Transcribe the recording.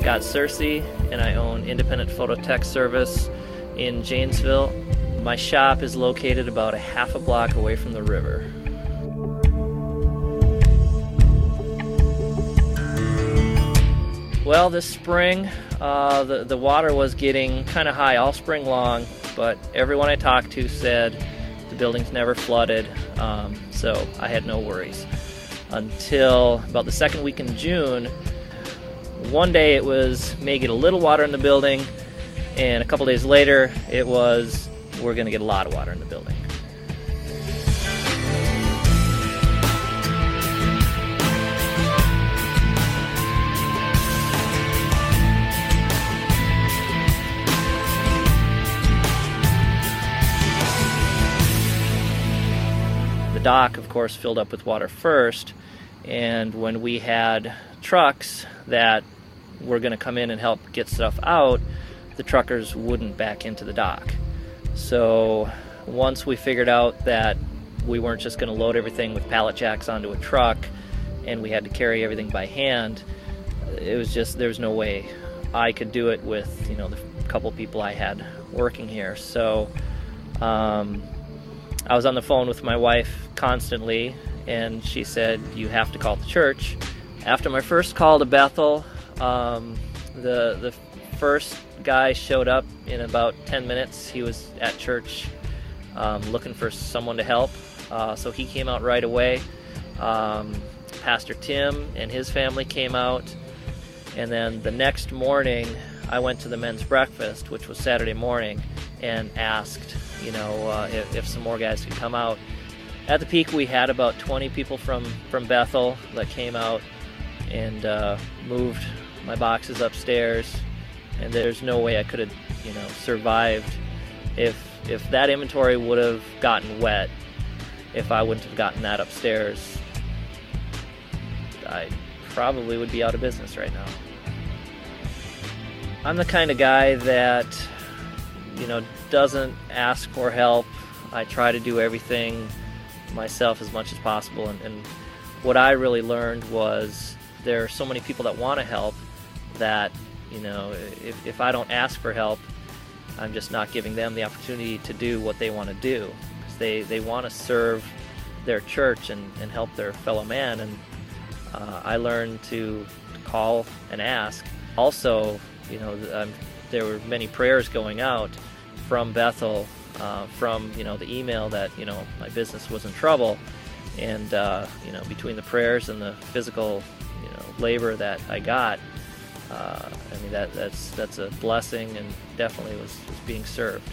Scott Searcy, and I own Independent Photo Tech Service in Janesville. My shop is located about a half a block away from the river. Well, this spring, the water was getting kind of high all spring long, but everyone I talked to said the building's never flooded, so I had no worries. Until about the second week in June, one day it was may get a little water in the building, and a couple days later it was we're going to get a lot of water in the building. The dock, of course, filled up with water first, and when we had trucks that were going to come in and help get stuff out, the truckers wouldn't back into the dock. So once we figured out that we weren't just going to load everything with pallet jacks onto a truck and we had to carry everything by hand, it was just, there's no way I could do it with, the couple people I had working here. So I was on the phone with my wife constantly, and she said, you have to call the church. After my first call to Bethel, the first guy showed up in about 10 minutes. He was at church looking for someone to help, so he came out right away. Pastor Tim and his family came out, and then the next morning I went to the men's breakfast, which was Saturday morning, and asked if some more guys could come out. At the peak, we had about 20 people from Bethel that came out and moved my boxes upstairs, and there's no way I could have survived if that inventory would have gotten wet. If I wouldn't have gotten that upstairs, I probably would be out of business right now. I'm the kind of guy that doesn't ask for help. I try to do everything myself as much as possible, and what I really learned was there are so many people that want to help that if I don't ask for help, I'm just not giving them the opportunity to do what they want to do, because they want to serve their church and help their fellow man, and I learned to call and ask. Also, there were many prayers going out from Bethel, from the email that my business was in trouble, and between the prayers and the physical labor that I got, that's a blessing, and definitely was being served.